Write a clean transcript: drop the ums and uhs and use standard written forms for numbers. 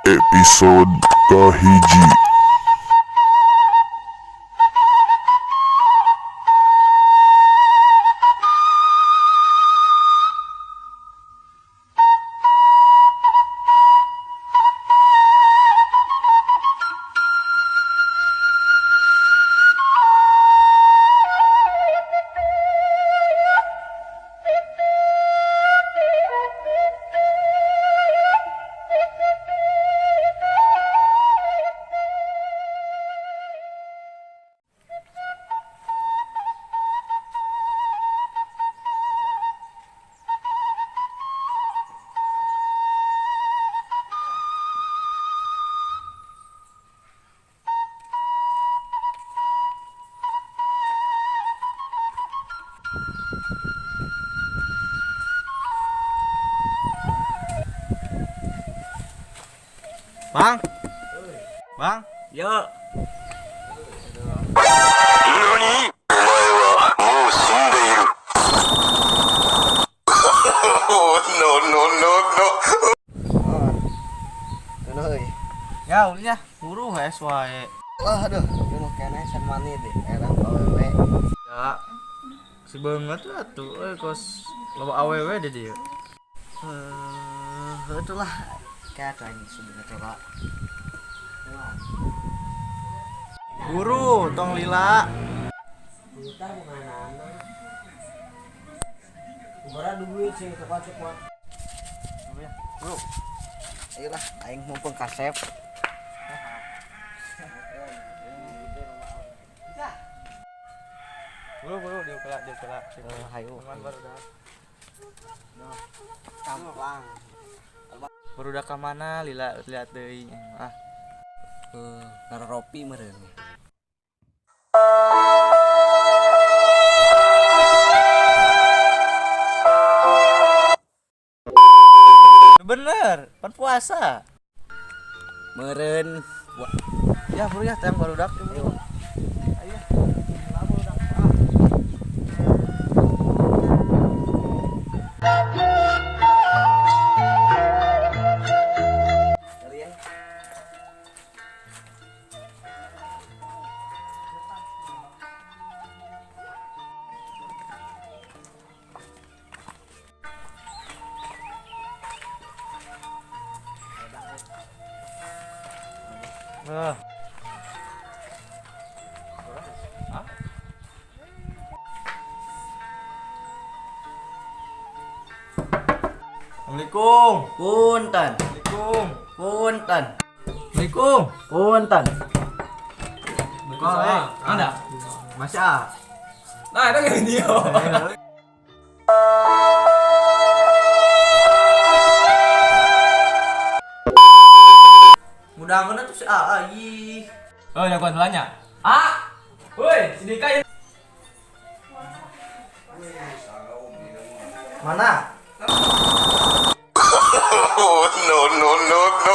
episode kahiji. Bang, bang, Yo, 何？お前はもう死んでいる。no no no no. euy. ya ulinya buru es wae. Wah, aduh, ini kayaknya san mani deh, era awewe. Ya, si banget lah tuh, kos loba awewe deh dia. Itulah kayak tadi sebenarnya Pak. Buru, tong lila. Kita gimana anak? Kubara duit sih cepat-cepat. Buru, Ayolah, aing mumpung kasep. buru, diukela. Hayu. Cuman baru dah. Kamplang. Baru dah ke mana? Lila lihat deui. Ah, Nararopi meureun. bener, pan puasa. Meureun. Ya buru ya, tayang baru dak. Ayo. Ayo. Kalian Nah. Assalamualaikum. punten. Assalamualaikum. Punten. Assalamualaikum. Punten. Ada? Masih ah. Nah, itu kayak dia. Mudah-mudahan tuh si A. Ih. Oh, yang gua nanya. Ah, woi, si Dika ya. Mana? no no no no.